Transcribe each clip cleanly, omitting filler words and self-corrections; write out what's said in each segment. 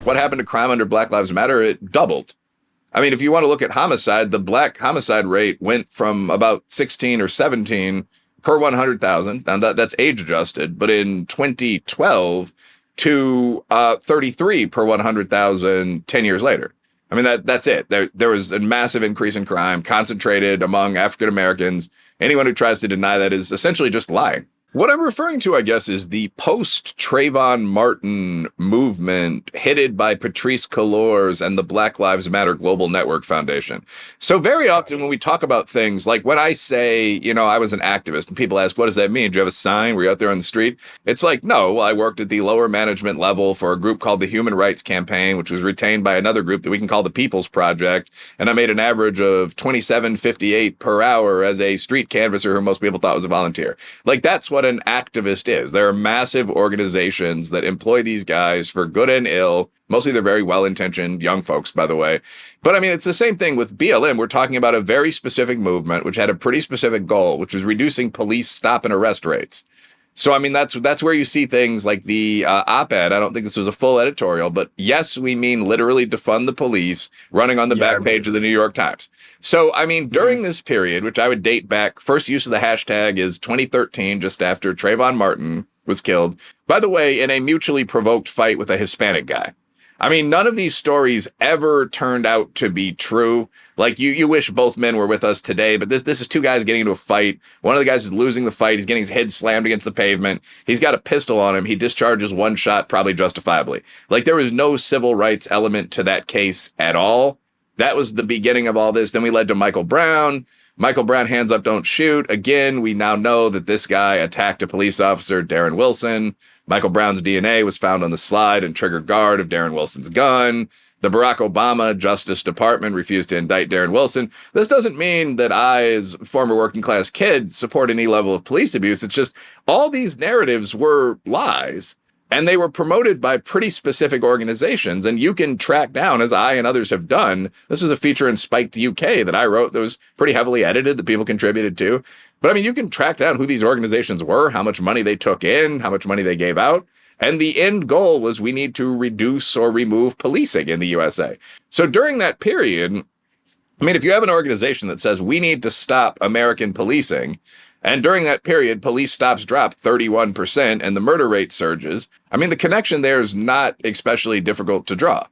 What happened to crime under Black Lives Matter? It doubled. I mean, if you want to look at homicide, the black homicide rate went from about 16 or 17 per 100,000. Now that's age adjusted, but in 2012 to 33 per 100,000 10 years later. I mean, that's it. There was a massive increase in crime concentrated among African Americans. Anyone who tries to deny that is essentially just lying. What I'm referring to, I guess, is the post-Trayvon Martin movement headed by Patrisse Cullors and the Black Lives Matter Global Network Foundation. So very often when we talk about things, like when I say, I was an activist, and people ask, what does that mean? Do you have a sign? Were you out there on the street? It's like, no, I worked at the lower management level for a group called the Human Rights Campaign, which was retained by another group that we can call the People's Project. And I made an average of $27.58 per hour as a street canvasser who most people thought was a volunteer. Like, that's what an activist is. There are massive organizations that employ these guys for good and ill. Mostly they're very well-intentioned young folks, by the way. But I mean, it's the same thing with BLM. We're talking about a very specific movement, which had a pretty specific goal, which was reducing police stop and arrest rates. So, I mean, that's where you see things like the op-ed. I don't think this was a full editorial, but yes, we mean literally defund the police, running on the back page of the New York Times. So, I mean, during this period, which I would date back, first use of the hashtag is 2013, just after Trayvon Martin was killed. By the way, in a mutually provoked fight with a Hispanic guy. I mean, none of these stories ever turned out to be true. Like, you wish both men were with us today, but this is two guys getting into a fight. One of the guys is losing the fight. He's getting his head slammed against the pavement. He's got a pistol on him. He discharges one shot, probably justifiably. Like, there was no civil rights element to that case at all. That was the beginning of all this. Then we led to Michael Brown. Michael Brown, hands up, don't shoot. Again, we now know that this guy attacked a police officer, Darren Wilson. Michael Brown's DNA was found on the slide and trigger guard of Darren Wilson's gun. The Barack Obama Justice Department refused to indict Darren Wilson. This doesn't mean that I, as a former working class kid, support any level of police abuse. It's just all these narratives were lies. And they were promoted by pretty specific organizations. And you can track down, as I and others have done. This was a feature in Spiked UK that I wrote that was pretty heavily edited that people contributed to. But I mean, you can track down who these organizations were, how much money they took in, how much money they gave out. And the end goal was we need to reduce or remove policing in the USA. So during that period, I mean, if you have an organization that says we need to stop American policing, and during that period, police stops drop 31% and the murder rate surges. I mean, the connection there is not especially difficult to draw.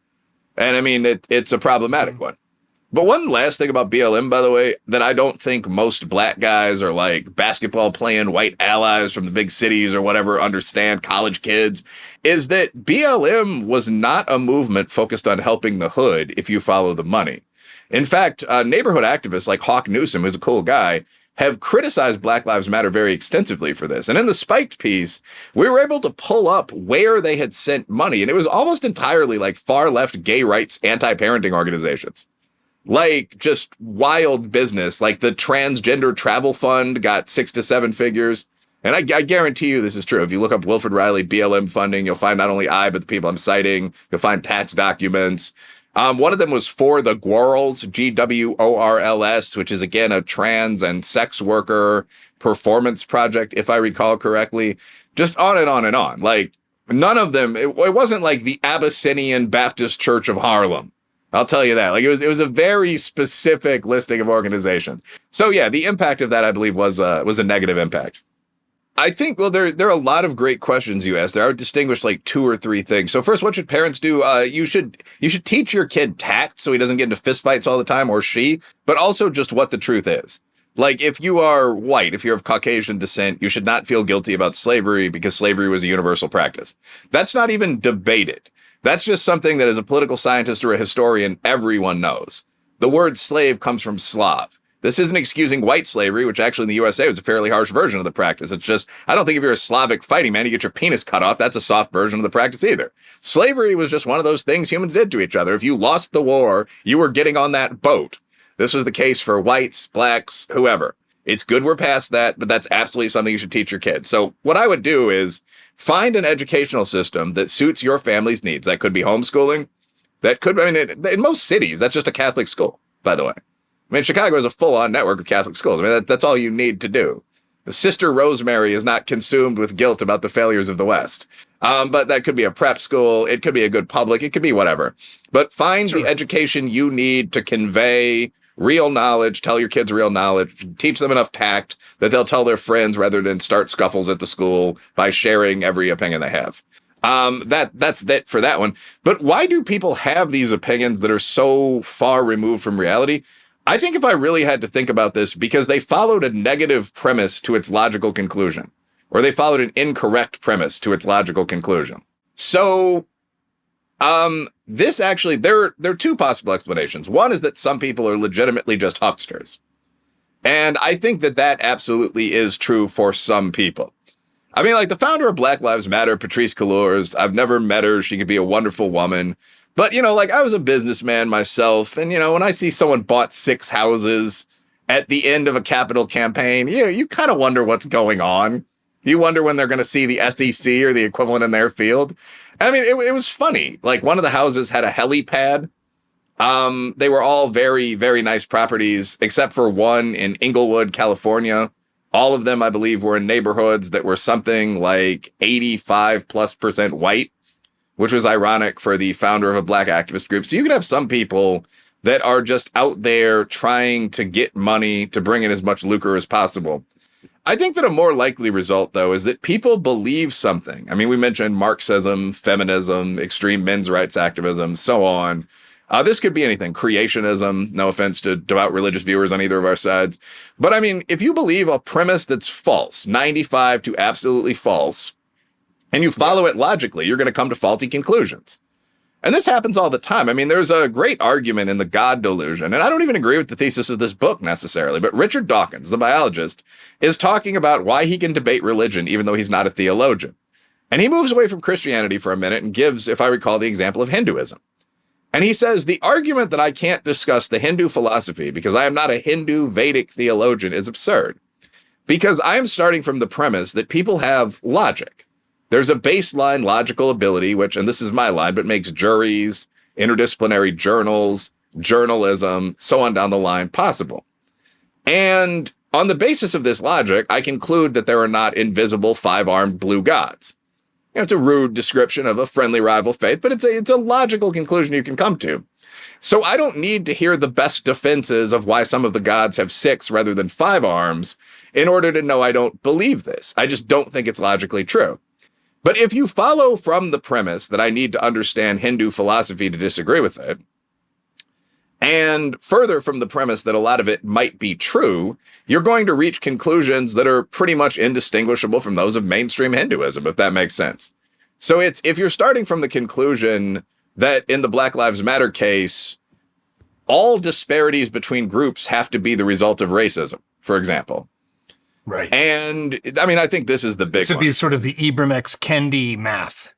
And I mean, it's a problematic one. But one last thing about BLM, by the way, that I don't think most black guys or like basketball playing white allies from the big cities or whatever understand, college kids, is that BLM was not a movement focused on helping the hood if you follow the money. In fact, neighborhood activists like Hawk Newsom, who's a cool guy, have criticized Black Lives Matter very extensively for this. And in the Spiked piece, we were able to pull up where they had sent money. And it was almost entirely like far left gay rights, anti-parenting organizations. Like just wild business, like the Transgender Travel Fund got 6 to 7 figures. And I guarantee you this is true. If you look up Wilfred Reilly BLM funding, you'll find not only I, but the people I'm citing. You'll find tax documents. One of them was for the Gworls, GWORLS, which is, again, a trans and sex worker performance project, if I recall correctly. Just on and on and on. Like, none of them, it wasn't like the Abyssinian Baptist Church of Harlem. I'll tell you that. Like, it was a very specific listing of organizations. So, yeah, the impact of that, I believe, was a negative impact. I think, well, there are a lot of great questions you asked there. I would distinguish like 2 or 3 things. So first, what should parents do? You should teach your kid tact so he doesn't get into fistfights all the time, or she, but also just what the truth is. Like, if you are white, if you're of Caucasian descent, you should not feel guilty about slavery because slavery was a universal practice. That's not even debated. That's just something that as a political scientist or a historian, everyone knows. The word slave comes from Slav. This isn't excusing white slavery, which actually in the USA was a fairly harsh version of the practice. It's just, I don't think if you're a Slavic fighting man, you get your penis cut off. That's a soft version of the practice either. Slavery was just one of those things humans did to each other. If you lost the war, you were getting on that boat. This was the case for whites, blacks, whoever. It's good we're past that, but that's absolutely something you should teach your kids. So what I would do is find an educational system that suits your family's needs. That could be homeschooling. That could, I mean, in most cities, that's just a Catholic school, by the way. I mean, Chicago is a full-on network of Catholic schools. I mean, that's all you need to do. Sister Rosemary is not consumed with guilt about the failures of the West. But that could be a prep school. It could be a good public. It could be whatever. But find the education you need to convey real knowledge, tell your kids real knowledge, teach them enough tact that they'll tell their friends rather than start scuffles at the school by sharing every opinion they have. That's that for that one. But why do people have these opinions that are so far removed from reality? I think if I really had to think about this, because they followed a negative premise to its logical conclusion, or they followed an incorrect premise to its logical conclusion. So, this actually, there are two possible explanations. One is that some people are legitimately just hucksters. And I think that that absolutely is true for some people. I mean, like the founder of Black Lives Matter, Patrisse Cullors, I've never met her. She could be a wonderful woman. But, you know, like I was a businessman myself. And, you know, when I see someone bought 6 houses at the end of a capital campaign, you kind of wonder what's going on. You wonder when they're going to see the SEC or the equivalent in their field. I mean, it was funny. Like one of the houses had a helipad. They were all very, very nice properties, except for one in Inglewood, California. All of them, I believe, were in neighborhoods that were something like 85+% white, which was ironic for the founder of a black activist group. So you could have some people that are just out there trying to get money to bring in as much lucre as possible. I think that a more likely result, though, is that people believe something. I mean, we mentioned Marxism, feminism, extreme men's rights activism, so on. This could be anything. Creationism, no offense to devout religious viewers on either of our sides. But I mean, if you believe a premise that's false, 95 to absolutely false, and you follow it logically, you're going to come to faulty conclusions. And this happens all the time. I mean, there's a great argument in the God delusion, and I don't even agree with the thesis of this book necessarily, but Richard Dawkins, the biologist, is talking about why he can debate religion even though he's not a theologian. And he moves away from Christianity for a minute and gives, if I recall, the example of Hinduism. And he says, the argument that I can't discuss the Hindu philosophy because I am not a Hindu Vedic theologian is absurd. Because I am starting from the premise that people have logic. There's a baseline logical ability, which, and this is my line, but makes juries, interdisciplinary journals, journalism, so on down the line possible. And on the basis of this logic, I conclude that there are not invisible 5-armed blue gods. You know, it's a rude description of a friendly rival faith, but it's a logical conclusion you can come to. So I don't need to hear the best defenses of why some of the gods have 6 rather than 5 arms in order to know I don't believe this. I just don't think it's logically true. But if you follow from the premise that I need to understand Hindu philosophy to disagree with it, and further from the premise that a lot of it might be true, you're going to reach conclusions that are pretty much indistinguishable from those of mainstream Hinduism, if that makes sense. So it's, if you're starting from the conclusion that in the Black Lives Matter case, all disparities between groups have to be the result of racism, for example. Right. And I mean, I think this is the big one. This would be sort of the Ibram X. Kendi math.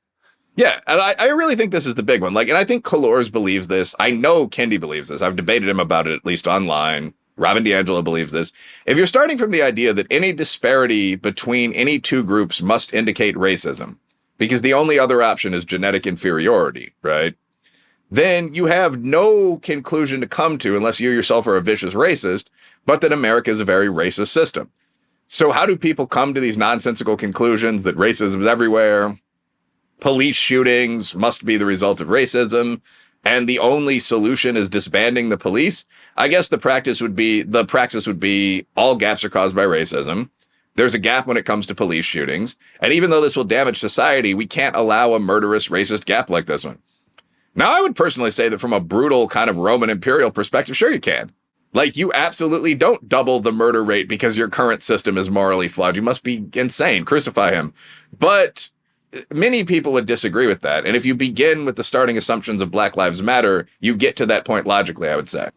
Yeah, and I really think this is the big one. Like, and I think Cullors believes this. I know Kendi believes this. I've debated him about it, at least online. Robin DiAngelo believes this. If you're starting from the idea that any disparity between any two groups must indicate racism, because the only other option is genetic inferiority, right? Then you have no conclusion to come to unless you yourself are a vicious racist, but that America is a very racist system. So how do people come to these nonsensical conclusions that racism is everywhere? Police shootings must be the result of racism, and the only solution is disbanding the police? I guess the praxis would be all gaps are caused by racism. There's a gap when it comes to police shootings. And even though this will damage society, we can't allow a murderous racist gap like this one. Now, I would personally say that from a brutal kind of Roman imperial perspective, sure you can. Like, you absolutely don't double the murder rate because your current system is morally flawed. You must be insane. Crucify him. But many people would disagree with that. And if you begin with the starting assumptions of Black Lives Matter, you get to that point logically, I would say.